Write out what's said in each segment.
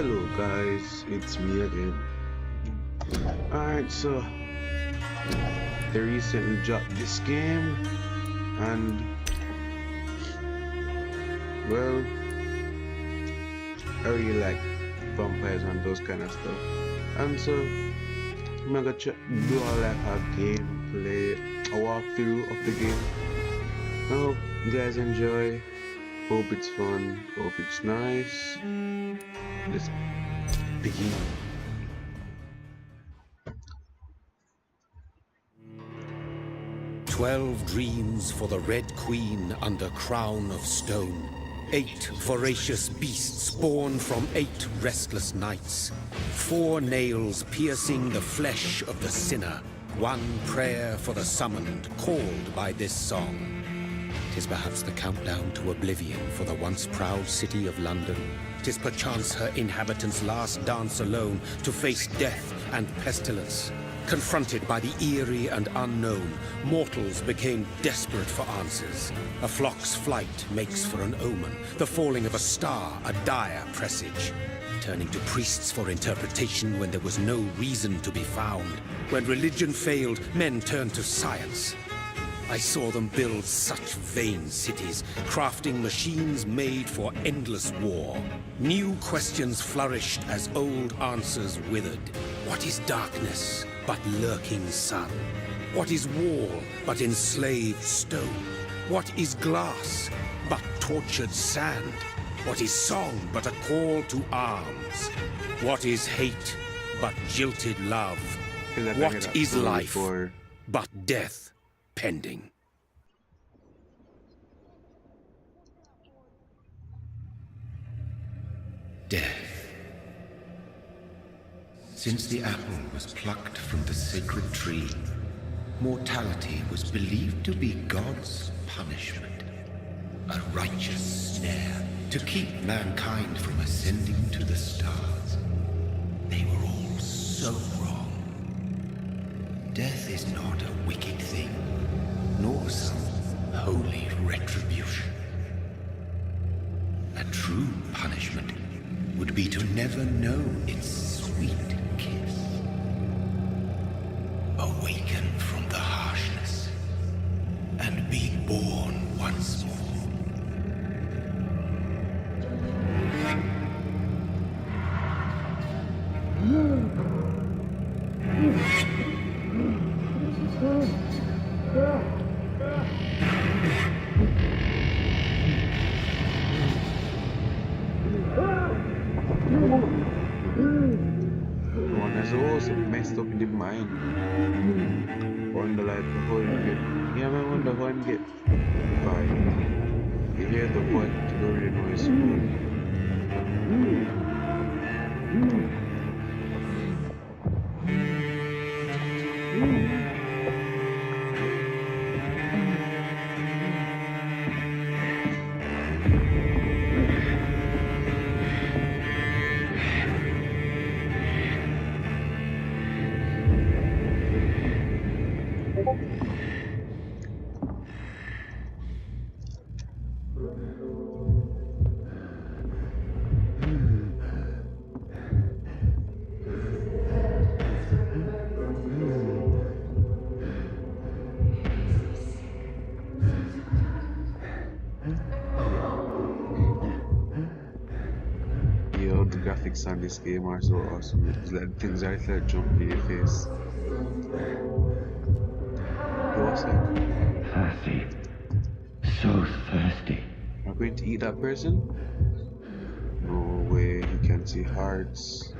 Hello guys, it's me again. Alright, so they recently dropped this game and well, I really like vampires and those kind of stuff. And so I'm gonna do like a gameplay, a walkthrough of the game. I hope you guys enjoy. Hope it's fun, hope it's nice. Let's begin. 12 dreams for the Red Queen under crown of stone. 8 voracious beasts born from 8 restless nights. 4 nails piercing the flesh of the sinner. 1 prayer for the summoned, called by this song. 'Tis perhaps the countdown to oblivion for the once proud city of London. 'Tis perchance her inhabitants' last dance alone to face death and pestilence. Confronted by the eerie and unknown, mortals became desperate for answers. A flock's flight makes for an omen, the falling of a star a dire presage. Turning to priests for interpretation when there was no reason to be found. When religion failed, men turned to science. I saw them build such vain cities, crafting machines made for endless war. New questions flourished as old answers withered. What is darkness but lurking sun? What is wall but enslaved stone? What is glass but tortured sand? What is song but a call to arms? What is hate but jilted love? What is life but death pending? Death. Since the apple was plucked from the sacred tree, mortality was believed to be God's punishment. A righteous snare to keep mankind from ascending to the stars. They were all so wrong. Death is not a wicked thing, nor some holy retribution. A true punishment would be to never know its sweet kiss. Awaken from the harshness and be born once more. One has also messed up in the mind. Wonder like how you get. Yeah, I wonder how you get vibe. You hear the voice, you don't really know it's good. Yo, the graphics on this game are so awesome. It's like things are like jumping in your face. Yo, what's that? Thirsty. So thirsty. Am I going to eat that person? No way, you can see hearts.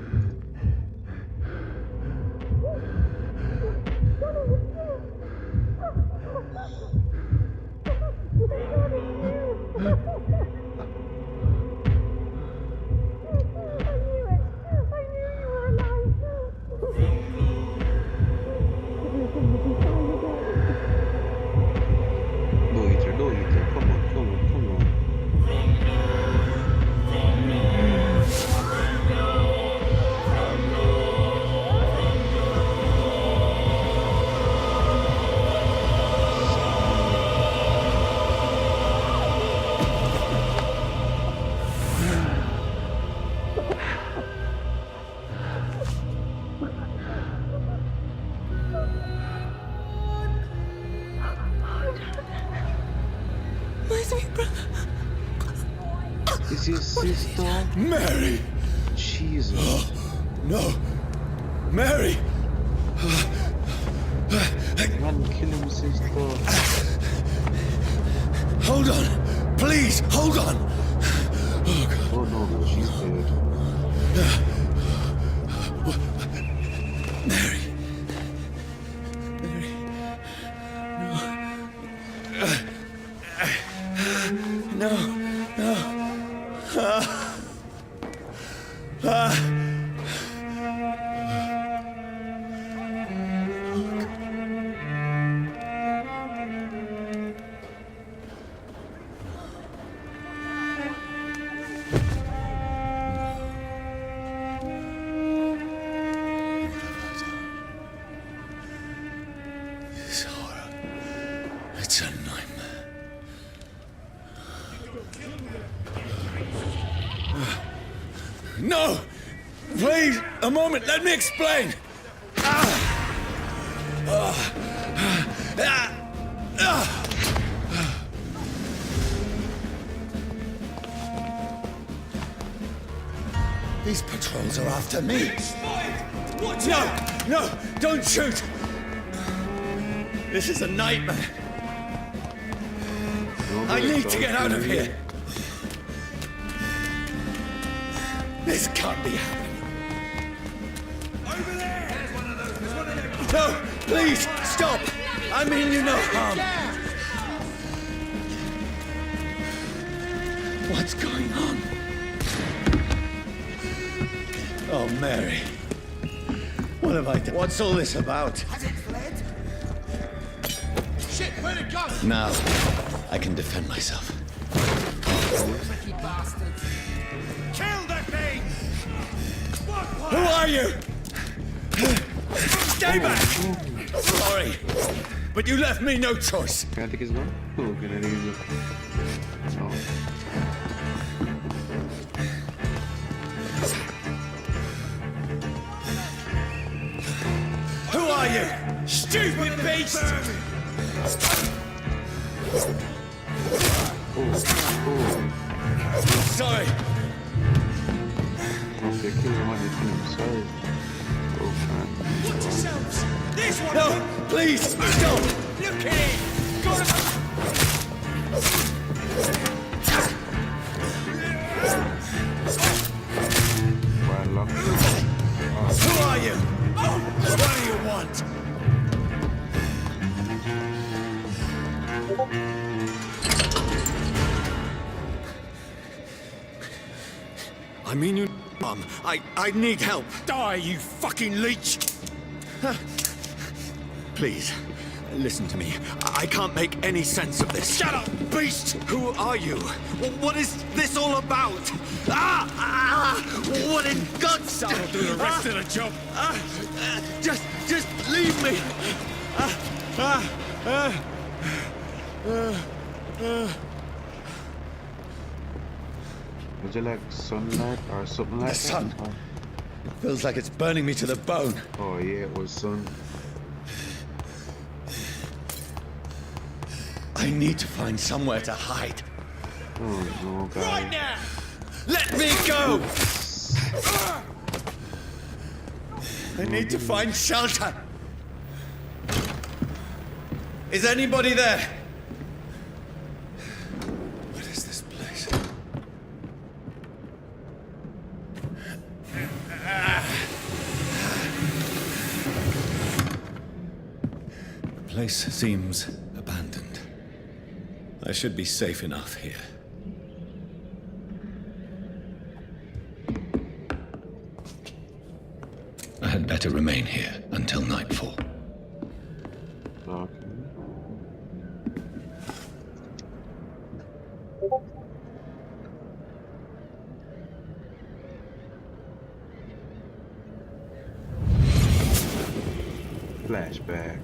Don't eat her, come on, come on, come on. sister. Mary! Jesus. No! Mary! Man, kill him, sister. Hold on! Please, hold on! Oh no, she's dead. Mary. Mary. No. No. This horror. It's a nightmare. No! Please, a moment, let me explain! These patrols are after me. No! No! Don't shoot! This is a nightmare. I need to get out of here. This can't be happening. Over there! There's one of those. There's one of them. No! Please! Stop! I mean you no harm. What's going on? Oh, Mary. What have I done? What's all this about? Has it fled? Shit, where'd it go? Now, I can defend myself. Tricky bastards. Kill the thing! Who are you? Stay back! Sorry, but you left me no choice. Can I take his gun? Oh, can I use it? No. Who are you? Stupid beast! Sorry. Okay, kill him when you kill him. Sorry. Oh, man. Watch yourselves! This one! No, please, stop! Look at it! Got him! Why lock him? Who are you? What do you want? I mean you, Mom. I need help. Die, you fucking leech! Please, listen to me. I can't make any sense of this. Shut up, beast! Who are you? What is this all about? What in God's name? I'll do the rest of the job. Just leave me. Would you like sunlight or something like The sun. that? Feels like it's burning me to the bone. Oh yeah, it was sun. I need to find somewhere to hide. Oh no, guys. Right now! Let me go! I need to find shelter. Is anybody there? What is this place? The place seems abandoned. I should be safe enough here. I had better remain here until nightfall. Okay. Flashback.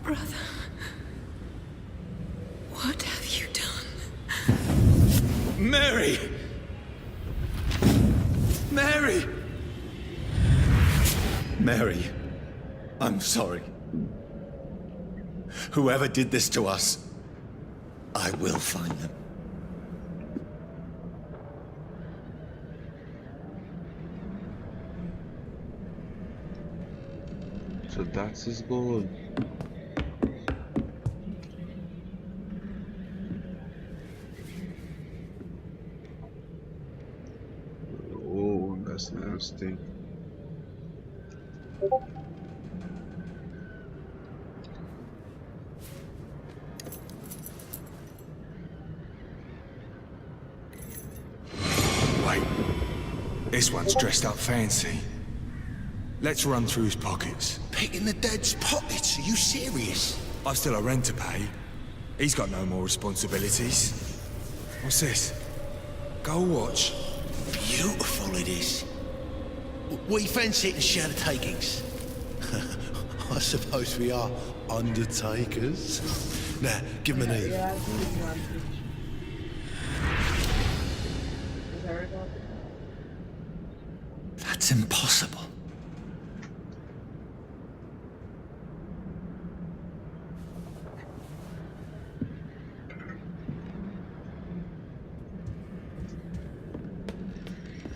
Brother, what have you done? Mary! Mary! Mary, I'm sorry. Whoever did this to us, I will find them. So that's his goal. Oh, that's nasty. Wait. This one's dressed up fancy. Let's run through his pockets. Picking the dead's pockets? Are you serious? I've still a rent to pay. He's got no more responsibilities. What's this? Gold watch. Beautiful it is. We fancy it and share the takings. I suppose we are undertakers. Now, give him an Eve. That's impossible.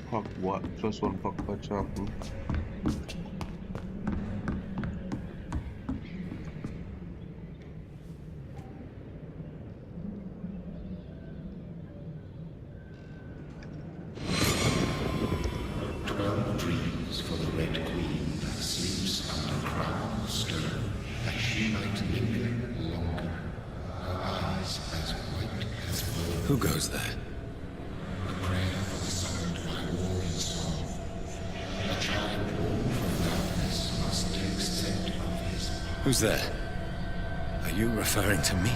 Puck what? Just one puck per chapel. Dreams for the Red Queen that sleeps under crown of stone, that she might linger longer, her eyes as white as wool. Who goes there? A prayer for the summoned by warrior song. A child born from darkness must take scent of his path. Who's there? Are you referring to me?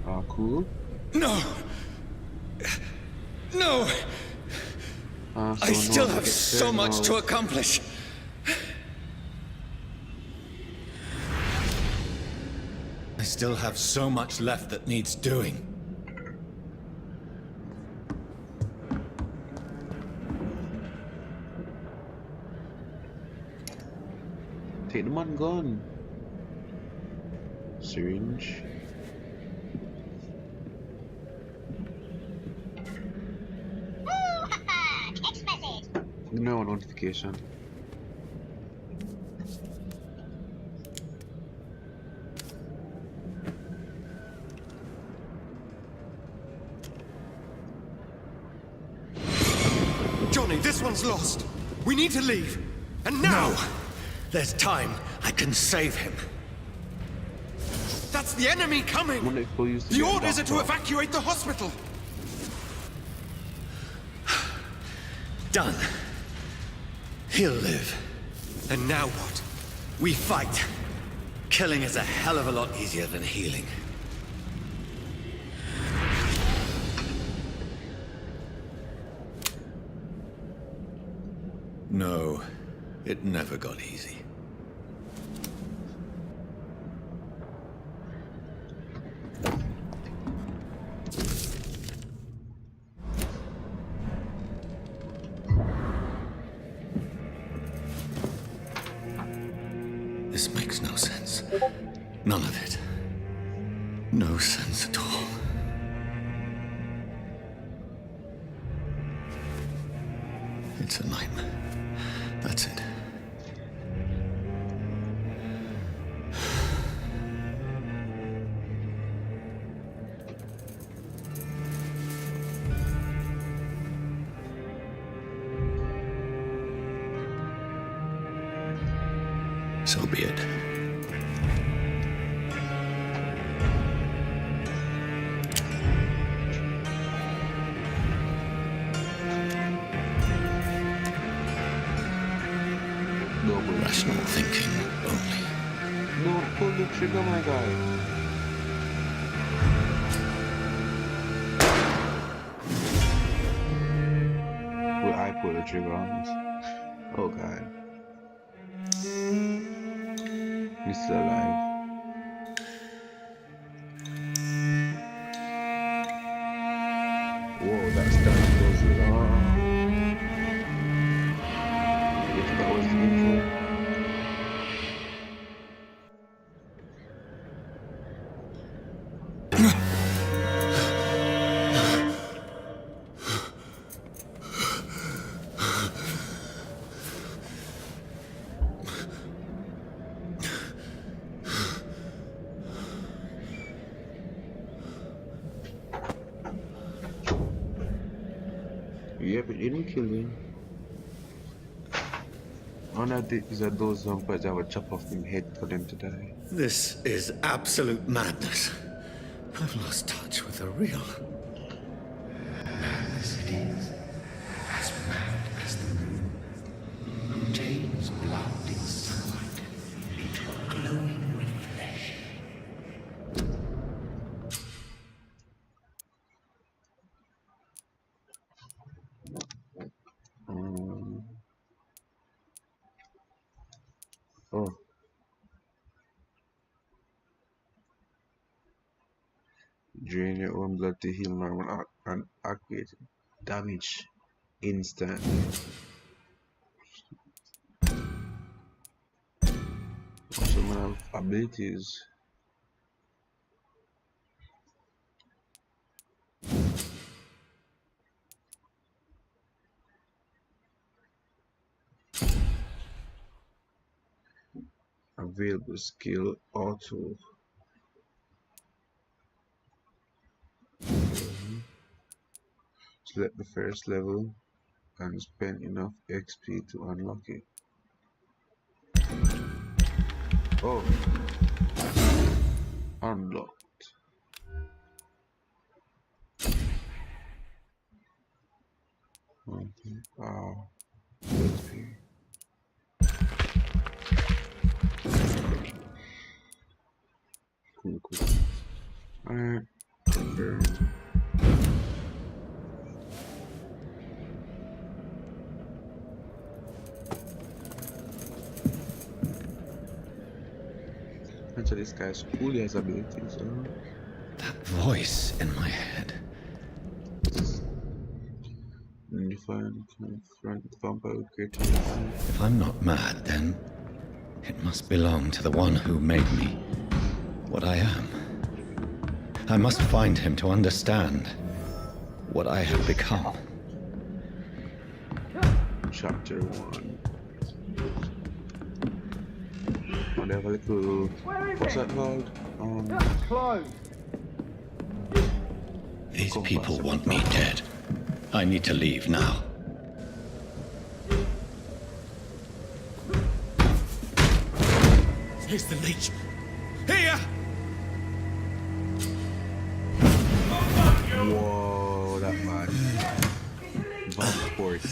Ah, cool. No! No! Ah, so I still no, have get so there much now. to accomplish. I still have so much left that needs doing. Take the man gun. Syringe. Text message. No notification. Johnny, this one's lost. We need to leave. And now! No! There's time. I can save him. That's the enemy coming! Wonder if we'll use The orders are to doctor. evacuate the hospital! Done. He'll live. And now what? We fight. Killing is a hell of a lot easier than healing. No, it never got easy. This makes no sense. None of it. No sense at all. It's a nightmare. That's it. So be it. No, but Rational thinking only. no, pull the trigger, my guy. Well, I pull the trigger on this. Oh god. He's still alive. Whoa, that stuff goes long. If that was the intro. Yep, it didn't kill him. One of these are those vampires that would chop off their head for them to die. This is absolute madness. I've lost touch with the real. Madness it is, as mad as the moon, who tames blood in sunlight into a glowing with flesh. Oh. Drain your own blood to heal normal and activate damage instantly. Some have abilities. Available skill auto. Select the first level and spend enough XP to unlock it. Oh, unlocked. Okay. XP. Cool. Alright, confirm. So this guy's cool, he has abilities, That voice in my head. Define, confront, vampire with creativity. If I'm not mad, then it must belong to the one who made me what I am. I must find him to understand what I have become. Chapter 1. They have a little, what's that called? These people want me dead. I need to leave now. Here's the leech. Here! Whoa, that man. Vamport.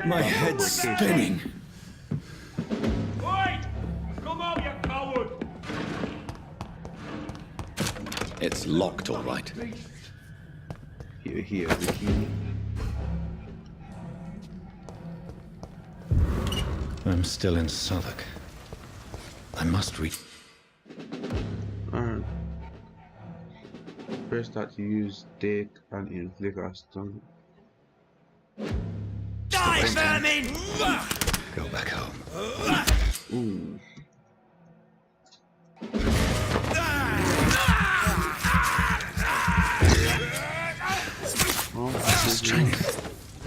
My head's spinning. Wait! Come out, you coward! It's locked, all right. Here, the key. I'm still in Southwark. I must reach. Alright. First start to use Dake and inflict a stun. Die, vermin! Go back home. Ooh.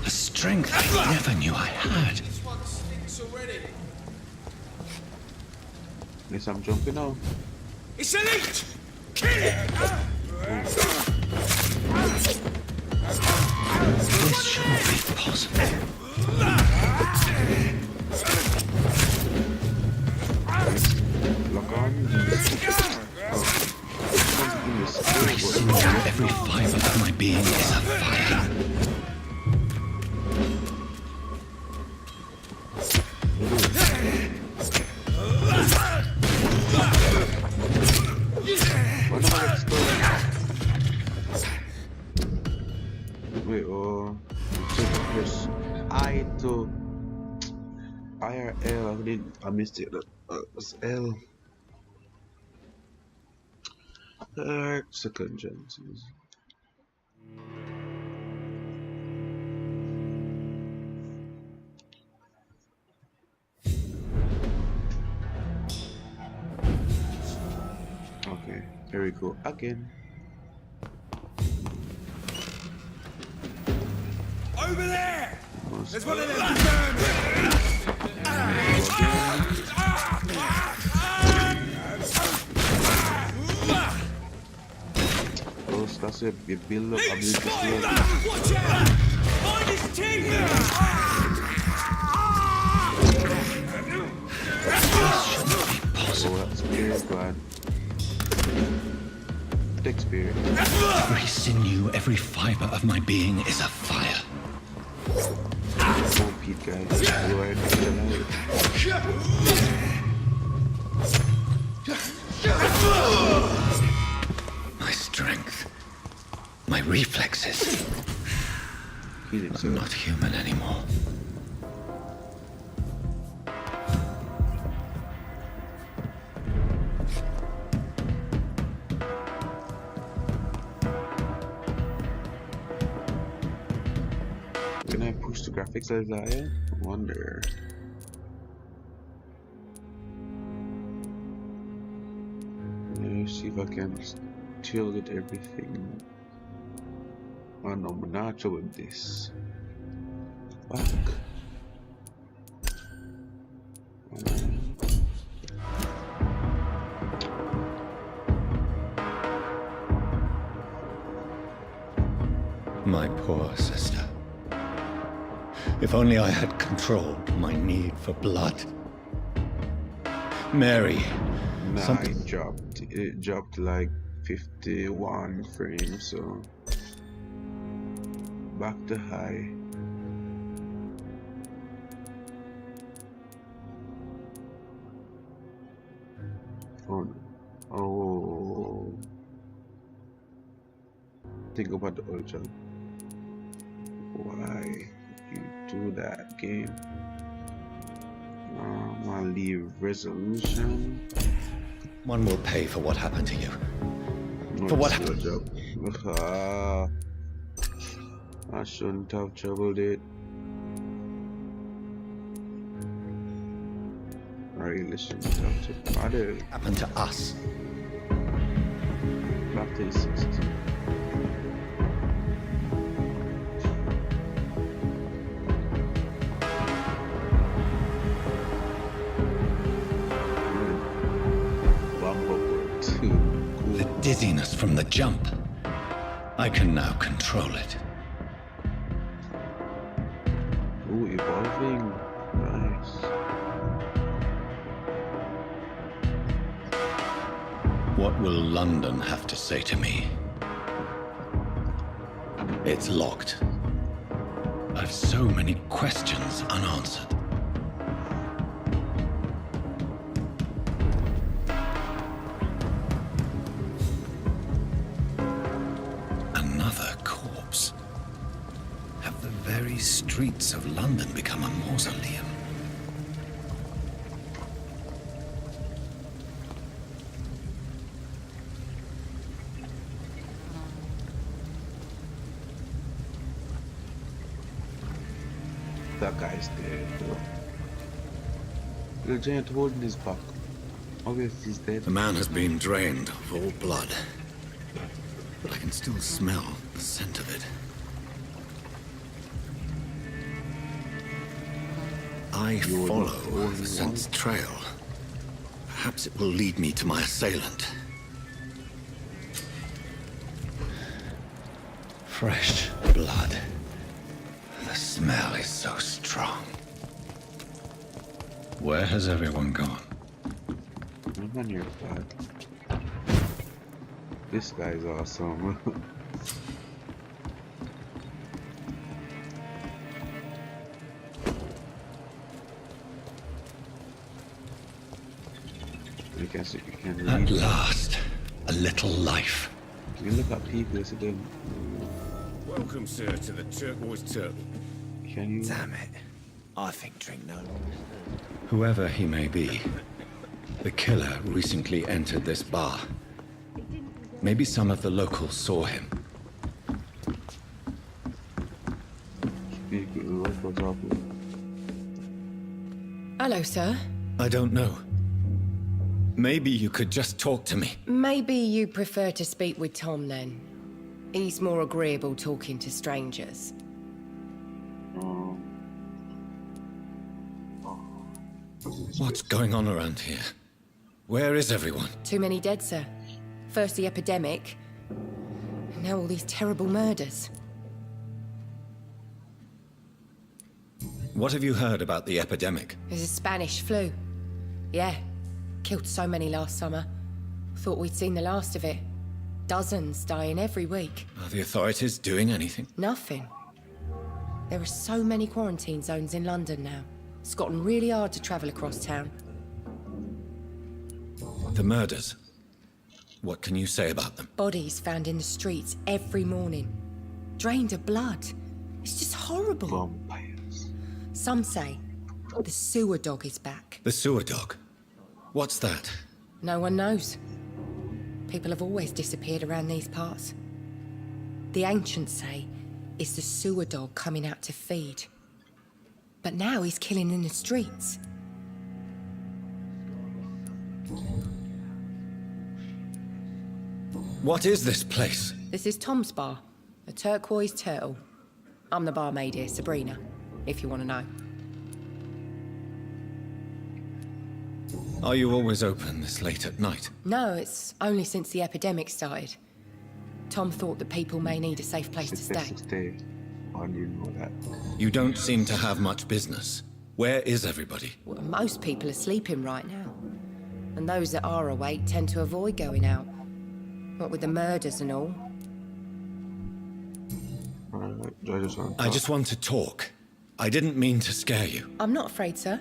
A strength I never knew I had. Guess I'm jumping out. It's a leech! Kill it! This shouldn't be possible. Lock on. I see that every fiber of my being is a fire. Wait, press I to I or L. I missed it. It's L. Second chances. Okay, here we go again. Over there! There's one of them Close That's it. You build up ability slowly. Watch out! Find his teeth! Oh, that's very bad. Experience. Every sinew, every fiber of my being is afire. Oh, Pete, guys. You are not alive. My strength, my reflexes. I'm not human anymore. Can I push the graphics a little higher? I wonder. Let me see if I can still get everything. Oh no, I'm not sure with this. Fuck. My poor sister. If only I had controlled my need for blood. Mary. Nah, it dropped like 51 frames, so back to high. Oh no. Oh, think about the origin. Why you do that, game? I'll leave resolution. One will pay for what happened to you. No, For what it's still a joke. I shouldn't have troubled it. I really shouldn't have troubled it. Happened to us. Back to the 60s. The dizziness from the jump. I can now control it. Ooh, evolving. Nice. What will London have to say to me? It's locked. I've so many questions unanswered. Another corpse. Have the very streets of London become a mausoleum? That guy's dead, bro. The giant holding his back. Obviously he's dead. The man has been drained of all blood. But I can still smell the scent of it. I follow the scent's trail. Perhaps it will lead me to my assailant. Fresh blood. The smell is so strong. Where has everyone gone? I'm on your side. This guy's awesome. You can see, you can At read. last, a little life. Can you look at people? Is it them? Welcome, sir, to the Turquoise Turtle. Can you? Damn it. I think drink no longer. Whoever he may be, the killer recently entered this bar. Maybe some of the locals saw him. Speak with the locals up. Hello, sir. I don't know. Maybe you could just talk to me. Maybe you prefer to speak with Tom, then. He's more agreeable talking to strangers. What's going on around here? Where is everyone? Too many dead, sir. First the epidemic, Now all these terrible murders. What have you heard about the epidemic? There's a Spanish flu. Yeah. Killed so many last summer. Thought we'd seen the last of it. Dozens dying every week. Are the authorities doing anything? Nothing. There are so many quarantine zones in London now. It's gotten really hard to travel across town. The murders. What can you say about them? Bodies found in the streets every morning. Drained of blood. It's just horrible. Vampires. Some say the sewer dog is back. The sewer dog. What's that? No one knows. People have always disappeared around these parts. The ancients say it's the sewer dog coming out to feed. But now he's killing in the streets. What is this place? This is Tom's bar, a turquoise turtle. I'm the barmaid here, Sabrina, if you want to know. Are you always open this late at night? No, it's only since the epidemic started. Tom thought that people may need a safe place to It's best stay. to stay. I didn't know that. You don't seem to have much business. Where is everybody? Well, most people are sleeping right now. And those that are awake tend to avoid going out. What with the murders and all. I just want to talk. I didn't mean to scare you. I'm not afraid, sir.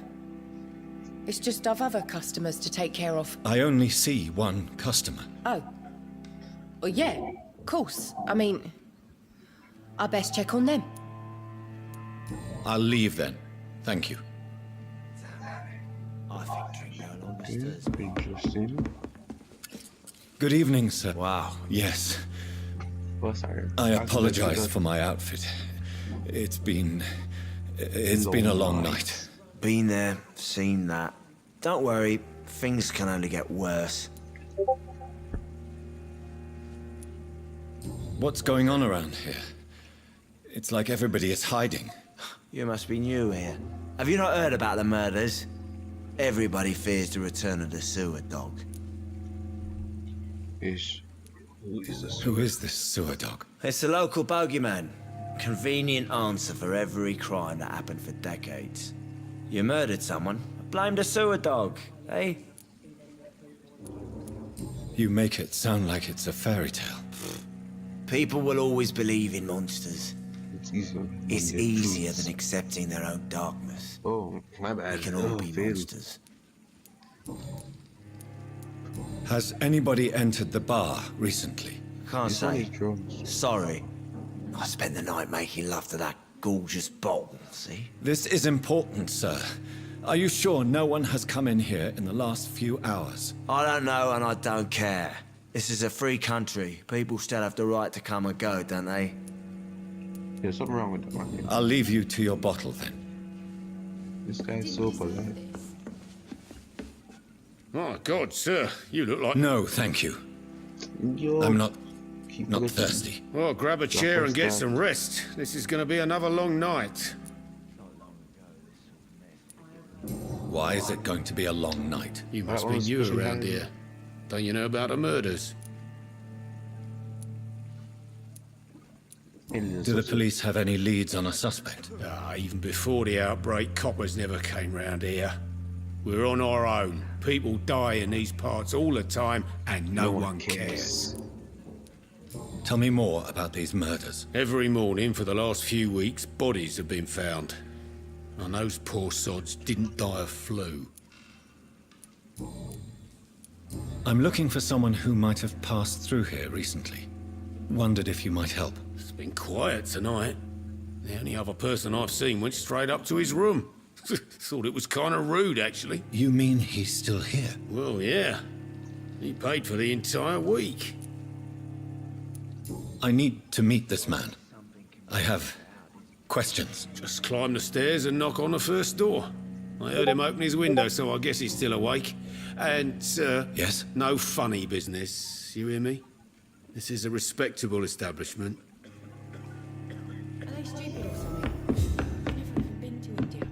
It's just I've other customers to take care of. I only see one customer. Oh. Well, yeah, of course. I mean, I best check on them. I'll leave then. Thank you. I think drink no longer Okay, stirs. interesting. Good evening, sir. Wow. Yes. Oh, sorry. I apologize for my outfit. It's been a long night. Been there, seen that. Don't worry, things can only get worse. What's going on around here? It's like everybody is hiding. You must be new here. Have you not heard about the murders? Everybody fears the return of the sewer dog. Who is this? Who is this sewer dog? It's the local bogeyman. Convenient answer for every crime that happened for decades. You murdered someone, blame the sewer dog, eh? You make it sound like it's a fairy tale. People will always believe in monsters. It's easier. It's easier than accepting their own darkness. Oh, my bad. We can all Oh, be failed. monsters. Has anybody entered the bar recently? Can't It's on say. his drums. Sorry. I spent the night making love to that gorgeous bottle, see? This is important, sir. Are you sure no one has come in here in the last few hours? I don't know and I don't care. This is a free country. People still have the right to come and go, don't they? There's something wrong with that man. I'll leave you to your bottle then. This guy's so polite. Oh, God, sir, you look like... No, thank you. Yo, I'm not keep not looking. thirsty. Well, grab a chair and get first some rest. This is going to be another long night. Why is it going to be a long night? You must That be was new special around hand. here. Don't you know about the murders? Aliens Do the also. police have any leads on a suspect? Even before the outbreak, coppers never came round here. We're on our own. People die in these parts all the time, and no one cares. Tell me more about these murders. Every morning for the last few weeks, bodies have been found. And those poor sods didn't die of flu. I'm looking for someone who might have passed through here recently. Wondered if you might help. It's been quiet tonight. The only other person I've seen went straight up to his room. Thought it was kind of rude, actually. You mean he's still here? Well, yeah. He paid for the entire week. I need to meet this man. I have questions. Just climb the stairs and knock on the first door. I heard him open his window, so I guess he's still awake. And, sir... Yes? No funny business, you hear me? This is a respectable establishment. Are they stupid or something? I've never even been to India.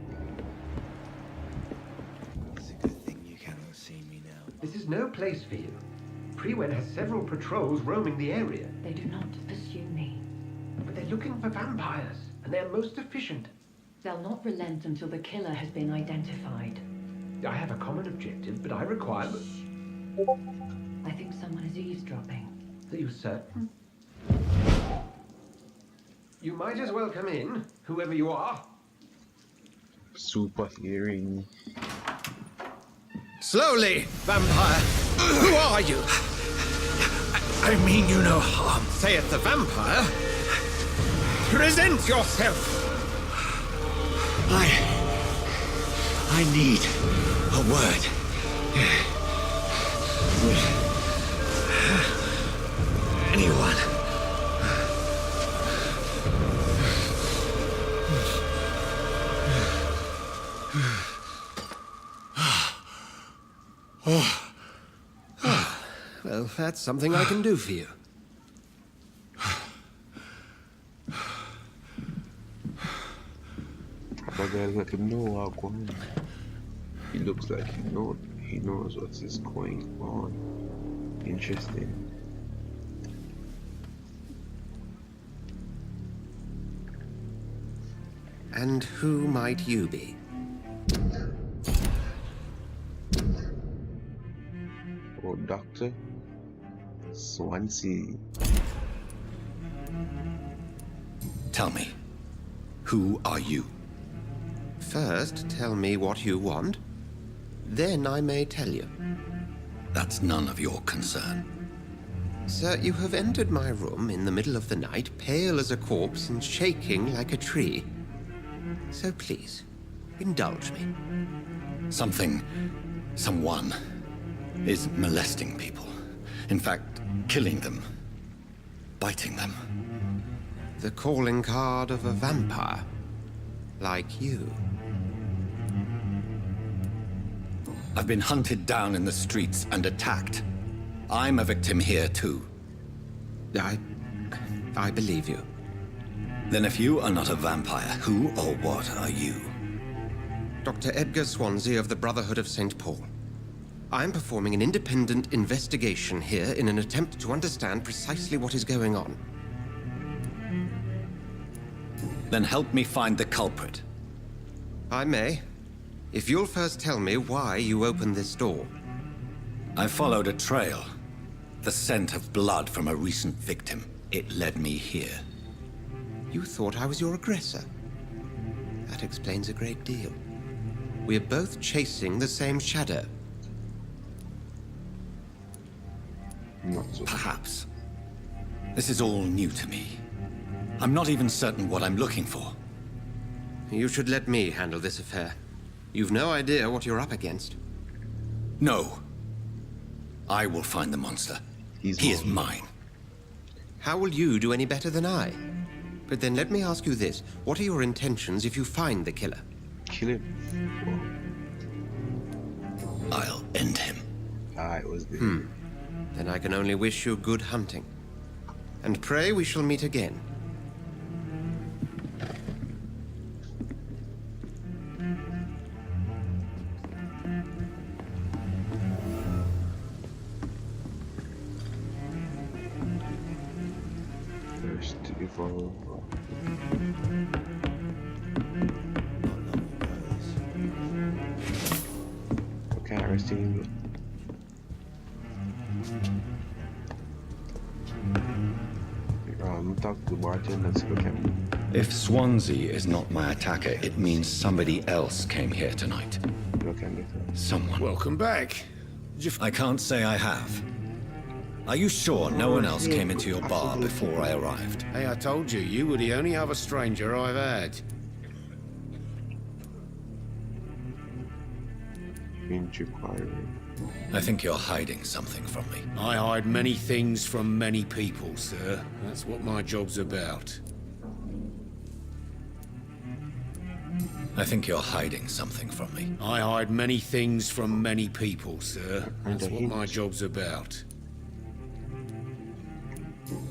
It's a good thing you cannot see me now. This is no place for you. Prewen has several patrols roaming the area. They do not pursue me. But they're looking for vampires, and they're most efficient. They'll not relent until the killer has been identified. I have a common objective, but I require... I think someone is eavesdropping. Are you certain? You might as well come in, whoever you are. Super hearing. Slowly, vampire! Who are you? I mean you no harm. Saith the vampire. Present yourself! I need a word. Anyone. Well, that's something I can do for you. But guys, let him know what's going on. He looks like he knows what is going on. Interesting. And who might you be? Oh, Dr. Swansea. Tell me, who are you? First, tell me what you want. Then I may tell you. That's none of your concern. Sir, you have entered my room in the middle of the night, pale as a corpse and shaking like a tree. So please, indulge me. Someone is molesting people. In fact, killing them. Biting them. The calling card of a vampire. Like you. I've been hunted down in the streets and attacked. I'm a victim here too. I believe you. Then if you are not a vampire, who or what are you? Dr. Edgar Swansea of the Brotherhood of St. Paul. I'm performing an independent investigation here in an attempt to understand precisely what is going on. Then help me find the culprit. I may. If you'll first tell me why you opened this door. I followed a trail. The scent of blood from a recent victim. It led me here. You thought I was your aggressor. That explains a great deal. We're both chasing the same shadow. Not so. Perhaps. This is all new to me. I'm not even certain what I'm looking for. You should let me handle this affair. You've no idea what you're up against. No. I will find the monster. He is mine. How will you do any better than I? But then let me ask you this. What are your intentions if you find the killer? Kill him. I'll end him. It was the... Then I can only wish you good hunting. And pray we shall meet again. First to evolve. Okay, I receive it. Talk to the bartender. Let's go, Captain. If Swansea is not my attacker, it means somebody else came here tonight. Someone. Welcome back. I can't say I have. Are you sure no one else came into your bar before I arrived? Hey, I told you, you were the only other stranger I've had. I think you're hiding something from me. I hide many things from many people, sir. That's what my job's about. I think you're hiding something from me. I hide many things from many people, sir. That's what my job's about.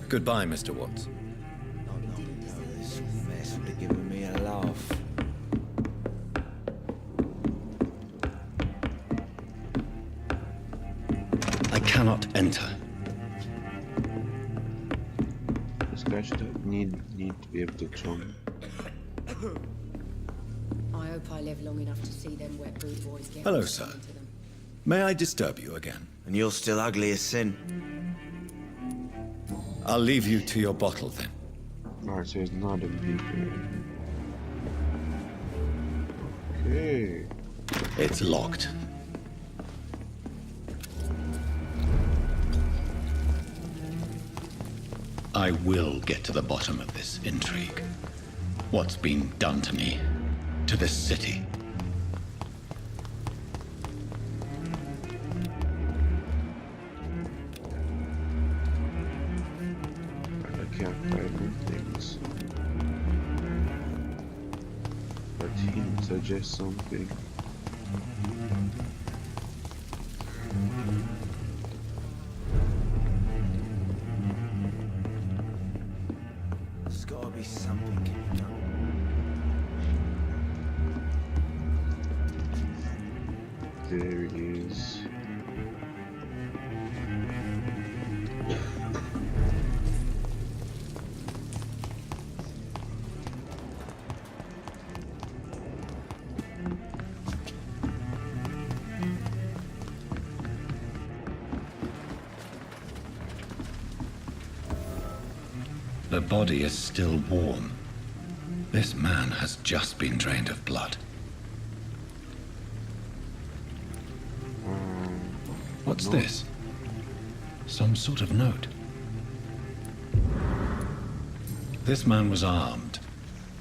Goodbye, Mr. Watts. This mess would have given me a laugh. I cannot enter. guy should need to be able to jump. I hope I live long enough to see them wet boot boys get Hello, what's sir. coming to them. May I disturb you again? And you're still ugly as sin. I'll leave you to your bottle then. Alright, so it's not a beaker. Okay. It's locked. I will get to the bottom of this intrigue. What's been done to me, to this city. I can't find new things. But he suggests something. There's gotta be something can be done. There it is. The body is still warm. This man has just been drained of blood. What's this? Some sort of note. This man was armed.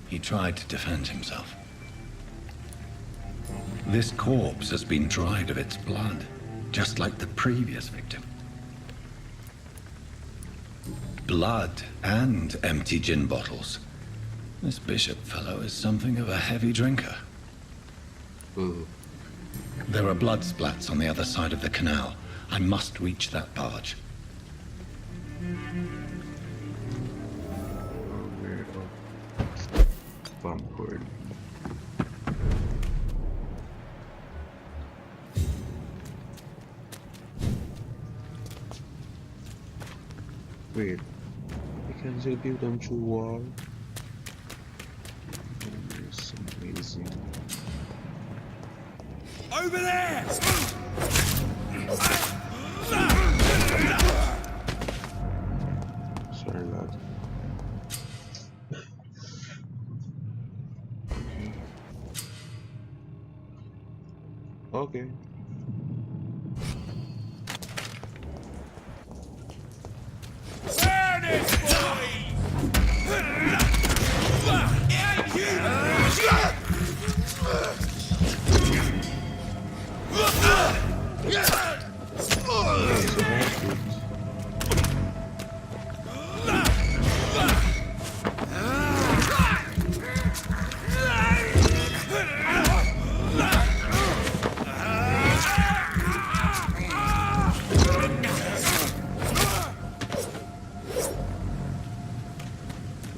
He tried to defend himself. This corpse has been dried of its blood, just like the previous victim. Blood and empty gin bottles. This bishop fellow is something of a heavy drinker. Ooh. There are blood splats on the other side of the canal. I must reach that barge. Bumper. Wait, you can still build them through wall. That's amazing. Over there! Sorry, lad. Okay. Burn it,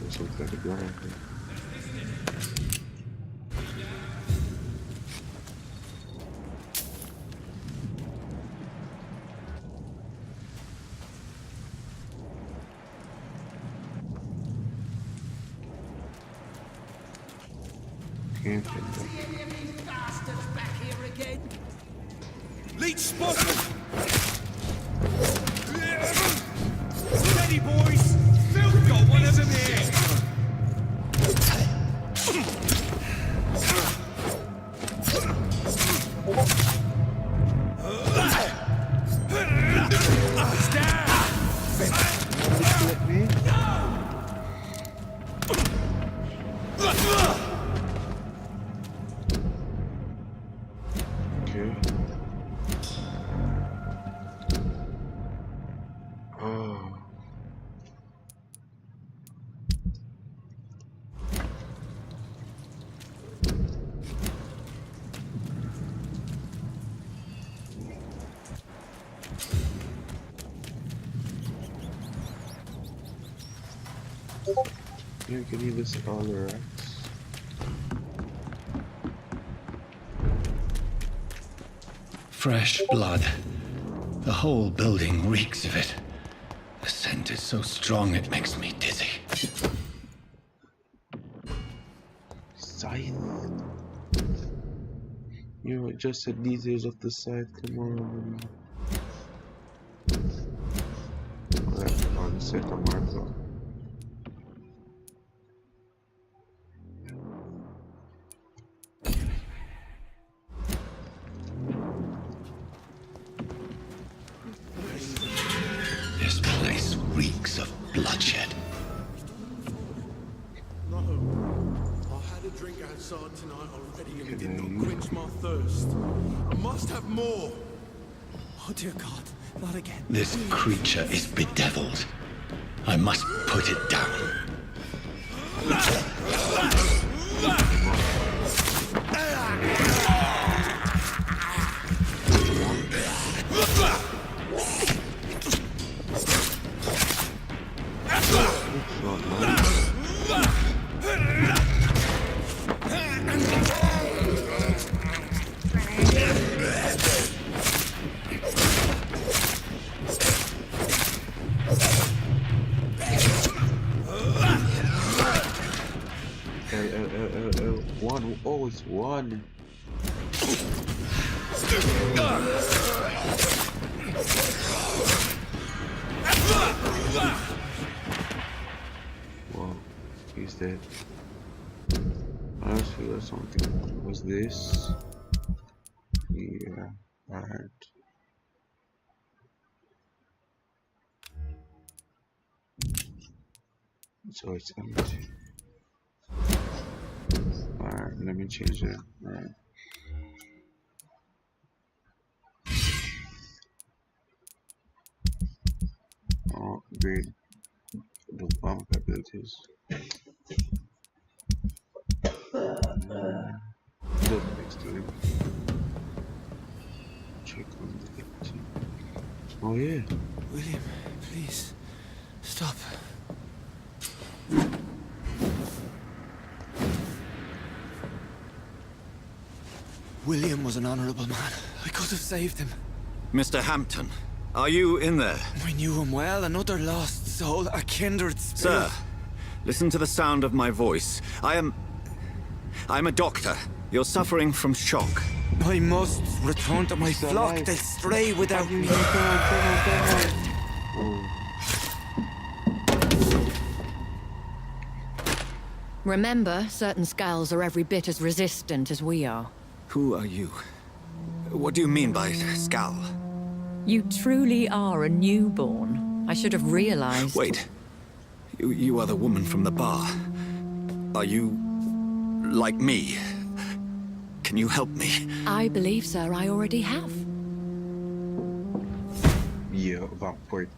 This looks like a ground. Can't fit that. Leech spotted! Steady, boys! Phil got one of them here! Okay. Oh. You can either see all the racks. Fresh blood. The whole building reeks of it. The scent scent is so strong it makes me dizzy. Scythe. You just said details of the scythe. Come on. On set a marker. This place reeks of bloodshed. No. I had a drink outside tonight already and it did not quench my thirst. I must have more. Oh dear God, not again. This creature is bedeviled. I must put it down. One, always one. Wow, he's dead. I just feel something. Was this? Yeah, alright. So it's empty. Alright, let me change it. Alright. Oh, great. The bump abilities. Look next to it. Check on the victim. Oh yeah. William, please, stop. William was an honorable man. I could have saved him. Mr. Hampton, are you in there? I knew him well, another lost soul, a kindred spirit. Sir, listen to the sound of my voice. I'm a doctor. You're suffering from shock. I must return to my flock. They'll stray without me. Remember, certain skulls are every bit as resistant as we are. Who are you? What do you mean by skull? You truly are a newborn. I should have realized. Wait. You are the woman from the bar. Are you like me? Can you help me? I believe, sir, I already have. Yeah, that point.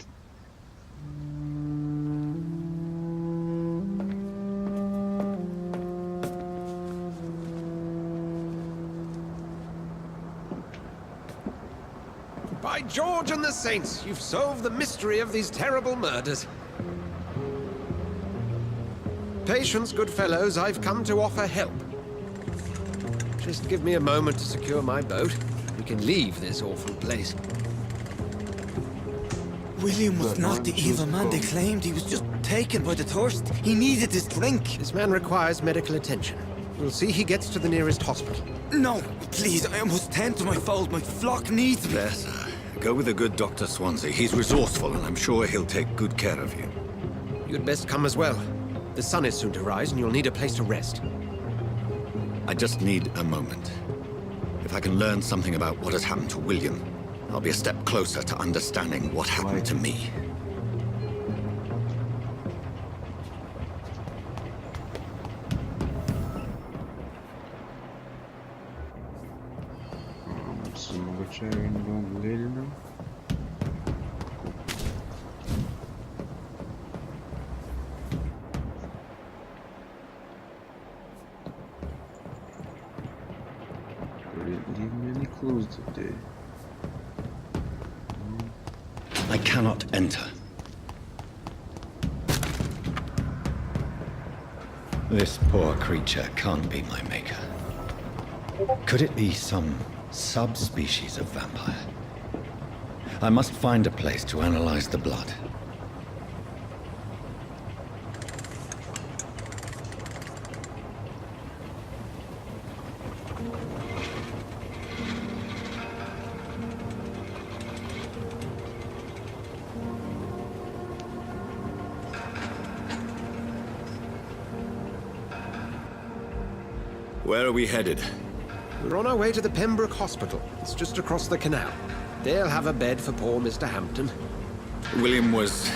By George and the Saints, you've solved the mystery of these terrible murders. Patience, good fellows, I've come to offer help. Just give me a moment to secure my boat. We can leave this awful place. William was not the evil man they claimed. He was just taken by the thirst. He needed this drink. This man requires medical attention. We'll see he gets to the nearest hospital. No, please, I must tend to my fold. My flock needs me. There, sir. Go with the good Dr. Swansea. He's resourceful, and I'm sure he'll take good care of you. You'd best come as well. The sun is soon to rise, and you'll need a place to rest. I just need a moment. If I can learn something about what has happened to William, I'll be a step closer to understanding what happened to me. I cannot enter. This poor creature can't be my maker. Could it be some subspecies of vampire? I must find a place to analyze the blood. Where are we headed? We're on our way to the Pembroke Hospital. It's just across the canal. They'll have a bed for poor Mr. Hampton. William was...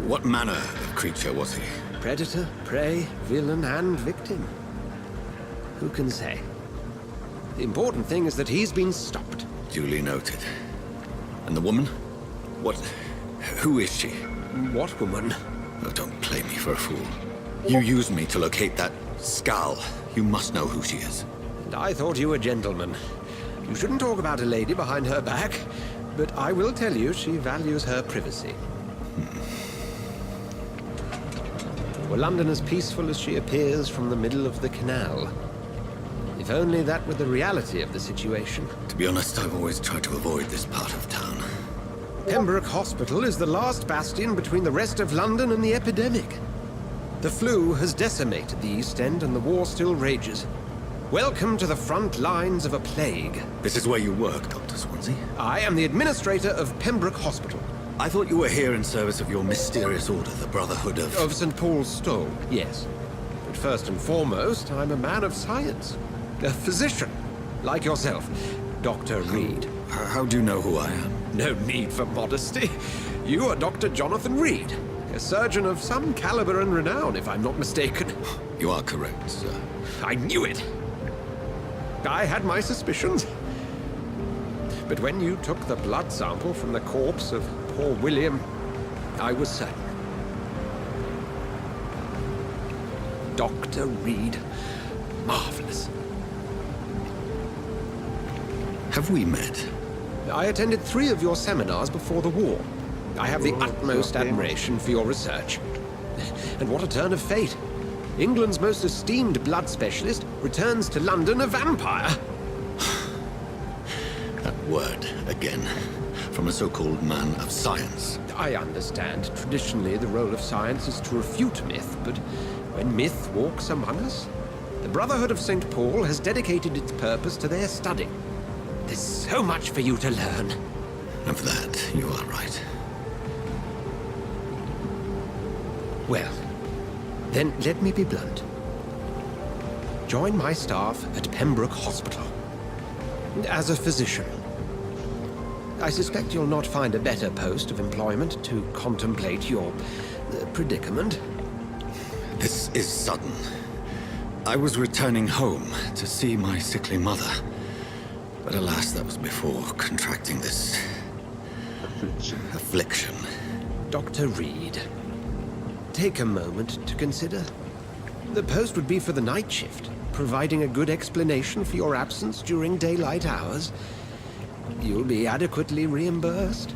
What manner of creature was he? Predator, prey, villain, and victim. Who can say? The important thing is that he's been stopped. Duly noted. And the woman? What... Who is she? What woman? Oh, don't play me for a fool. You used me to locate that skull. You must know who she is. And I thought you a gentleman. You shouldn't talk about a lady behind her back, but I will tell you she values her privacy. Were London as peaceful as she appears from the middle of the canal? If only that were the reality of the situation. To be honest, I've always tried to avoid this part of town. Pembroke Hospital is the last bastion between the rest of London and the epidemic. The flu has decimated the East End and the war still rages. Welcome to the front lines of a plague. This is where you work, Dr. Swansea? I am the administrator of Pembroke Hospital. I thought you were here in service of your mysterious order, the Brotherhood of... Of St. Paul's Stole, yes. But first and foremost, I'm a man of science. A physician, like yourself, Dr. Reed. How do you know who I am? No need for modesty. You are Dr. Jonathan Reed, a surgeon of some caliber and renown, if I'm not mistaken. You are correct, sir. I knew it! I had my suspicions. But when you took the blood sample from the corpse of poor William, I was certain. Dr. Reed. Marvelous. Have we met? I attended 3 of your seminars before the war. I have the utmost admiration for your research. And what a turn of fate. England's most esteemed blood specialist returns to London a vampire. That word, again, from a so-called man of science. I understand. Traditionally, the role of science is to refute myth, but when myth walks among us, the Brotherhood of St. Paul has dedicated its purpose to their study. There's so much for you to learn. Of that, you are right. Well, then let me be blunt. Join my staff at Pembroke Hospital. As a physician. I suspect you'll not find a better post of employment to contemplate your predicament. This is sudden. I was returning home to see my sickly mother. But alas, that was before contracting this... affliction. Dr. Reed, take a moment to consider. The post would be for the night shift, providing a good explanation for your absence during daylight hours. You'll be adequately reimbursed,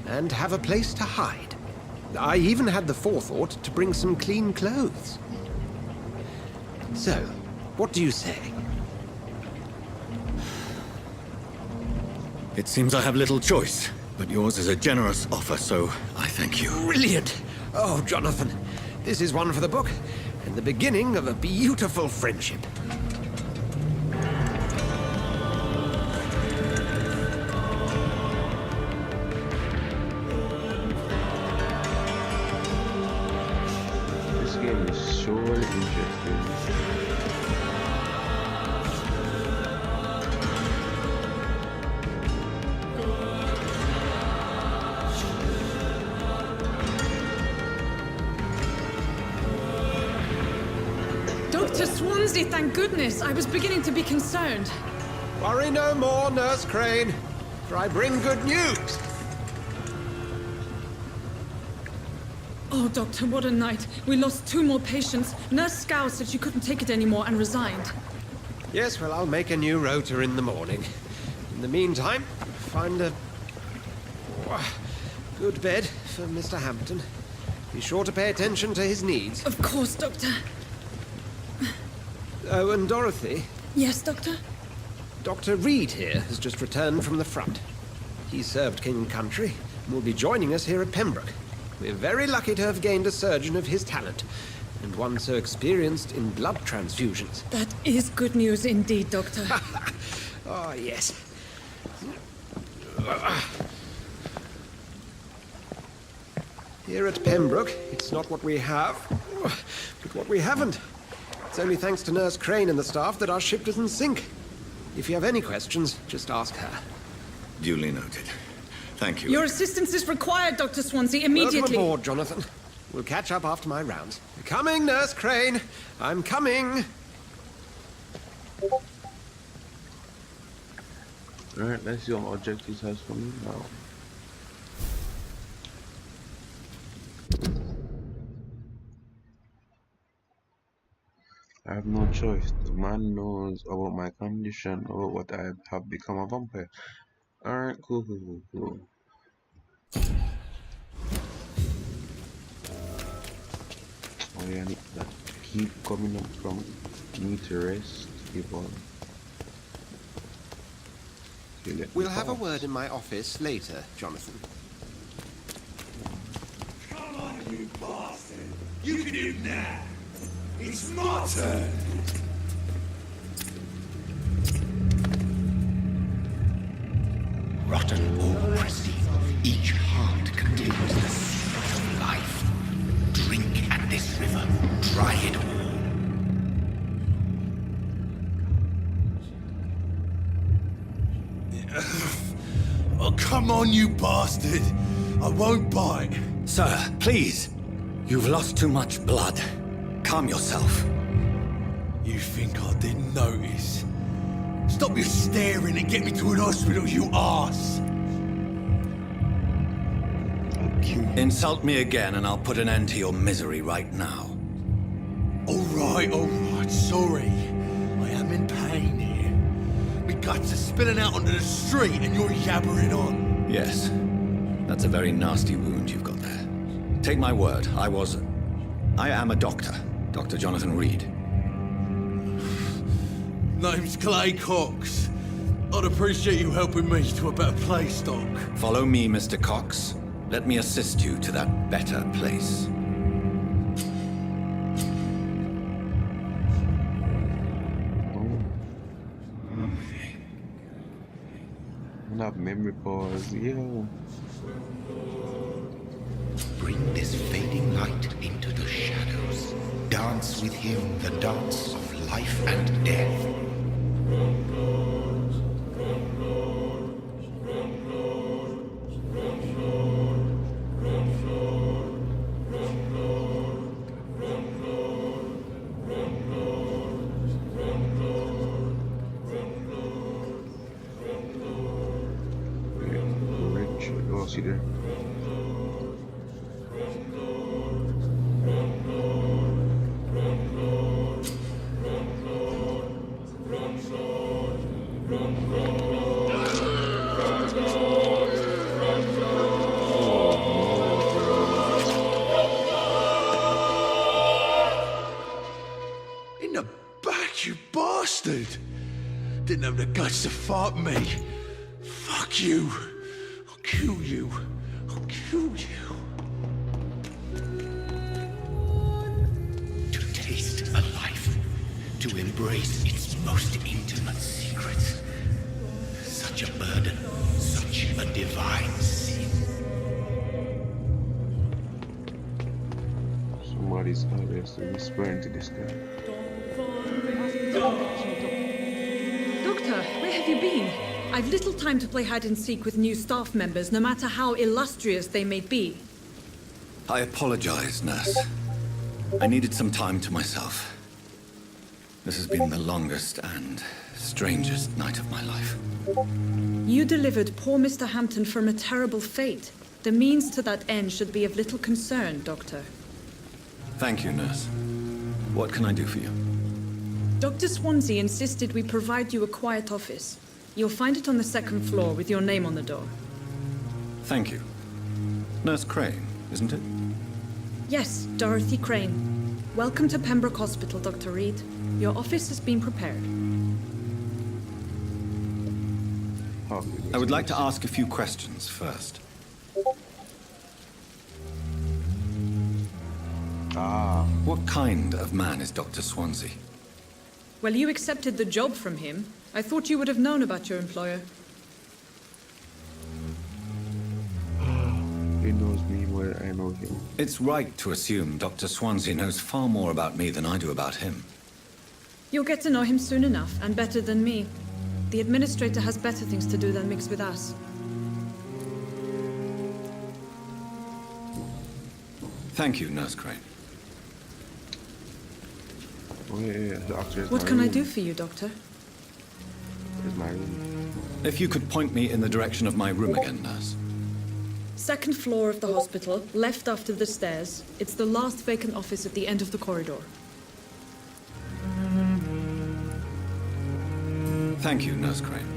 and have a place to hide. I even had the forethought to bring some clean clothes. So, what do you say? It seems I have little choice, but yours is a generous offer, so I thank you. Brilliant! Oh, Jonathan, this is one for the book, and the beginning of a beautiful friendship. This game is so interesting. Dr. Swansea, thank goodness. I was beginning to be concerned. Worry no more, Nurse Crane, for I bring good news. Oh, Doctor, what a night. We lost 2 more patients. Nurse Scow said she couldn't take it anymore and resigned. Yes, well, I'll make a new rota in the morning. In the meantime, find a good bed for Mr. Hampton. Be sure to pay attention to his needs. Of course, Doctor. Oh, and Dorothy? Yes, Doctor? Dr. Reed here has just returned from the front. He served King and Country and will be joining us here at Pembroke. We're very lucky to have gained a surgeon of his talent, and one so experienced in blood transfusions. That is good news indeed, Doctor. Oh, yes. Here at Pembroke, it's not what we have, but what we haven't. It's only thanks to Nurse Crane and the staff that our ship doesn't sink. If you have any questions, just ask her. Duly noted. Thank you. Your assistance is required, Dr. Swansea, immediately. Welcome aboard, Jonathan. We'll catch up after my rounds. Coming, Nurse Crane. I'm coming. Alright, let's see what objectives has for me now. I have no choice. The man knows about my condition, about what I have become a vampire. Alright, cool. Oh yeah, I need that. Keep coming up from me to rest. Keep on. We'll have a word in my office later, Jonathan. Come on, you bastard! You can do now! It's my turn! Rotten or pristine, each heart contains the seed of life. Drink at this river, try it all. Oh, come on, you bastard! I won't bite! Sir, please. You've lost too much blood. Calm yourself. You think I didn't notice? Stop your staring and get me to an hospital, you arse! Insult me again and I'll put an end to your misery right now. Alright, sorry. I am in pain here. My guts are spilling out onto the street and you're yabbering on. Yes. That's a very nasty wound you've got there. Take my word, I am a doctor. Dr. Jonathan Reed. Name's Clay Cox. I'd appreciate you helping me to a better place, Doc. Follow me, Mr. Cox. Let me assist you to that better place. Not memory pause, yeah. Bring this fading light into the shadows. Dance with him the dance of life and death. Richard, oh, see there. In the back, you bastard! Didn't have the guts to fight me. Fuck you. I'll kill you. I'll kill you. To taste a life, to embrace its most intimate secrets. Such a burden, such a divine sin. Somebody's obviously whispering to this guy. Doctor, where have you been? I've little time to play hide-and-seek with new staff members, no matter how illustrious they may be. I apologize, nurse. I needed some time to myself. This has been the longest and strangest night of my life. You delivered poor Mr. Hampton from a terrible fate. The means to that end should be of little concern, Doctor. Thank you, nurse. What can I do for you? Dr. Swansea insisted we provide you a quiet office. You'll find it on the second floor with your name on the door. Thank you. Nurse Crane, isn't it? Yes, Dorothy Crane. Welcome to Pembroke Hospital, Dr. Reed. Your office has been prepared. I would like to ask a few questions first. What kind of man is Dr. Swansea? Well, you accepted the job from him. I thought you would have known about your employer. He knows me where I know him. It's right to assume Dr. Swansea knows far more about me than I do about him. You'll get to know him soon enough, and better than me. The administrator has better things to do than mix with us. Thank you, Nurse Crane. Oh yeah, doctor. What can I do for you, Doctor? Is my room. If you could point me in the direction of my room again, Nurse. Second floor of the hospital, left after the stairs. It's the last vacant office at the end of the corridor. Thank you, Nurse Crane.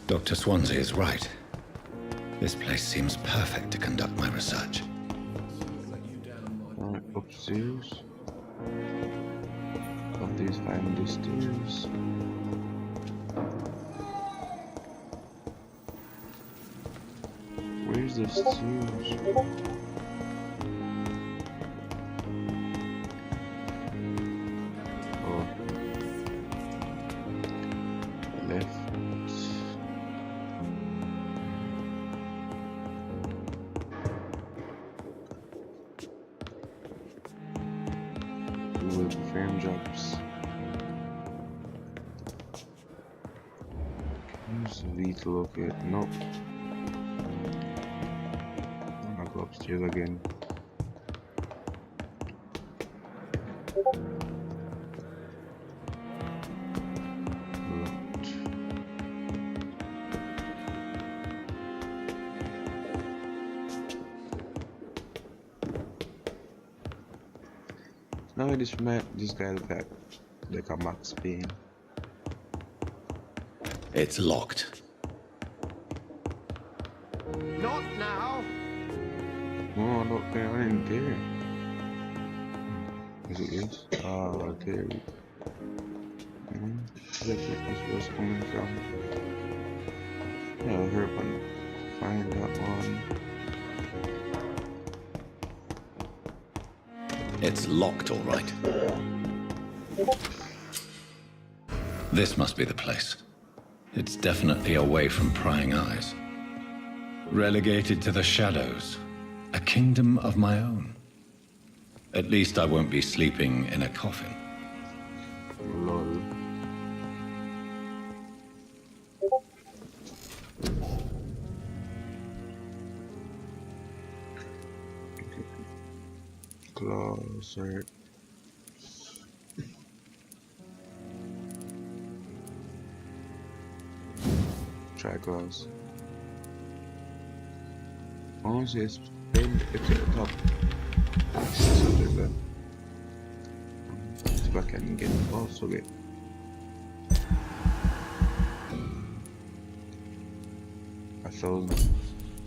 Dr. Swansea is right. This place seems perfect to conduct my research. Alright, upstairs. Got these 5 the stairs. Where's the stairs? Oh. Left. With frame drops. Use V to locate. Nope. I'll go upstairs again. Locked. Now this guy look like a Max Payne. It's locked. Not now! No, look, they're in there. Is it yes? Ah, there. That's where this was coming from. Yeah, I'll hurry up and find that one. It's locked, all right. This must be the place. It's definitely away from prying eyes. Relegated to the shadows. A kingdom of my own. At least I won't be sleeping in a coffin. Lol. Closer. Try glass. Once it's been it's at the top. If I can get also get $1,000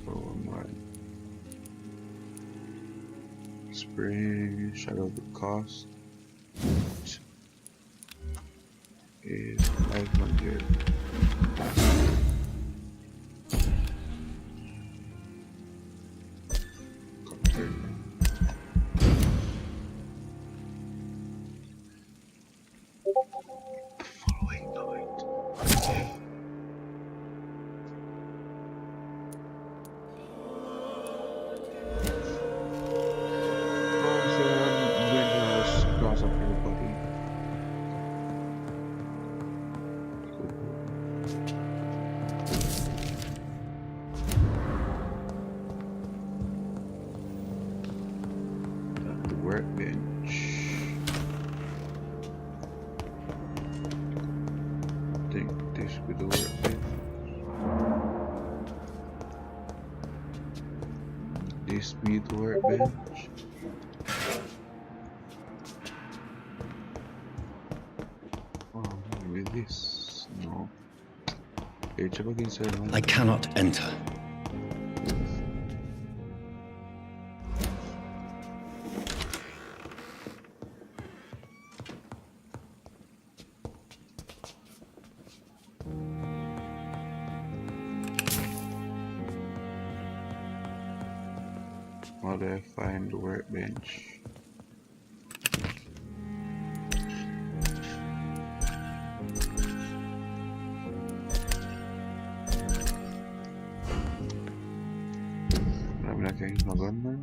for one ride. Spring shadow of the cost is 500. Workbench. I think this should be the workbench. This be the workbench. Oh, maybe this. No. Hey, check out inside. I cannot enter. How do I find the workbench? can use my gun now.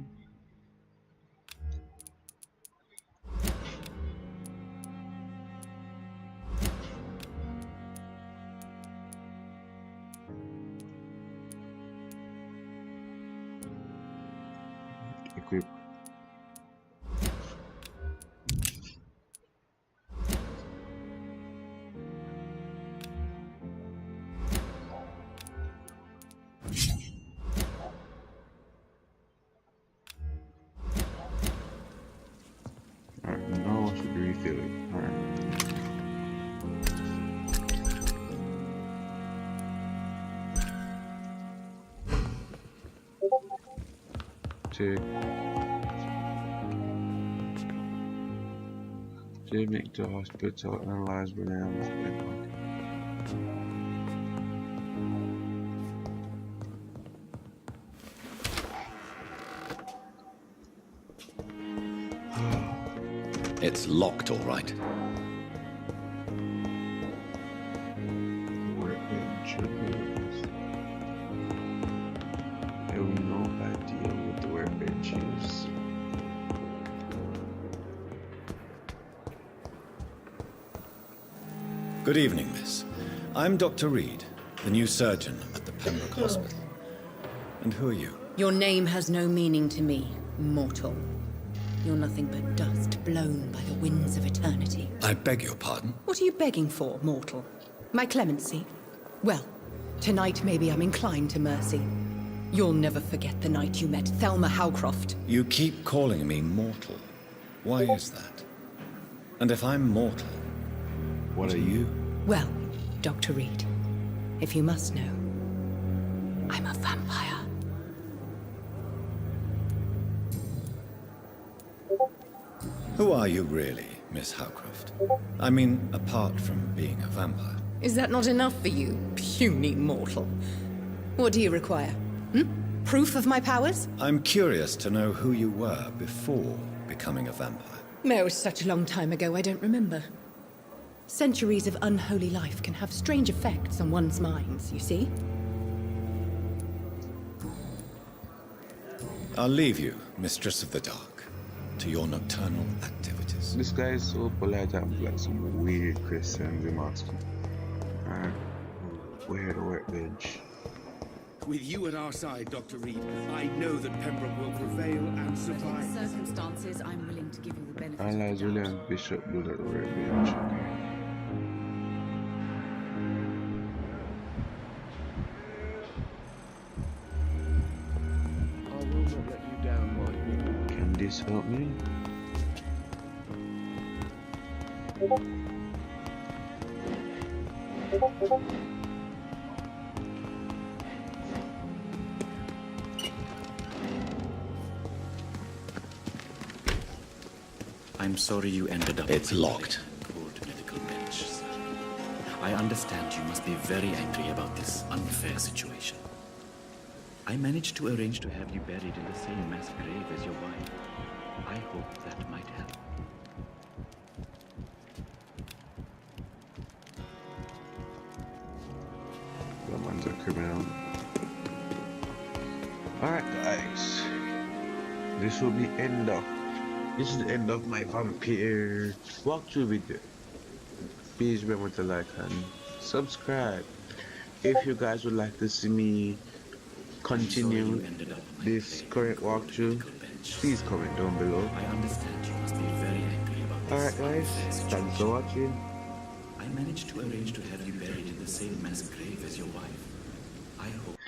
Equip. Alright, now I should refill it. Alright. Take me to hospital, analyze bananas. It's locked, all right. Workbench. I have no idea what the workbench is. Good evening, miss. I'm Dr. Reed, the new surgeon at the Pembroke Hospital. And who are you? Your name has no meaning to me, mortal. You're nothing but dust blown by the winds of eternity. I beg your pardon? What are you begging for, mortal? My clemency? Well, tonight maybe I'm inclined to mercy. You'll never forget the night you met Thelma Howcroft. You keep calling me mortal. Why is that? And if I'm mortal, what are you? Well, Dr. Reed, if you must know, I'm a vampire. Who are you really, Miss Howcroft? I mean, apart from being a vampire. Is that not enough for you, puny mortal? What do you require? Proof of my powers? I'm curious to know who you were before becoming a vampire. No, such a long time ago, I don't remember. Centuries of unholy life can have strange effects on one's minds, you see? I'll leave you, Mistress of the Dark, to your nocturnal activities. This guy is so polite and like some weird Christians in Moscow. Alright, where the workbench? With you at our side, Dr. Reed, I know that Pembroke will prevail and survive. In the circumstances, I'm willing to give you the benefit Analyze William Bishop do that workbench. I will not let you down, my. Can this help me? I'm sorry you ended up... It's locked. ...cold medical bench, sir. I understand you must be very angry about this unfair situation. I managed to arrange to have you buried in the same mass grave as your wife. I hope that might help. That man's a criminal. Alright guys. This will be this is the end of my vampire walkthrough video. Please remember to like and subscribe. If you guys would like to see me continue this current walkthrough, please comment down below. I understand you must be very angry about this. Alright guys, thanks for watching. I managed to arrange to have you buried in the same mass grave as your wife. I hope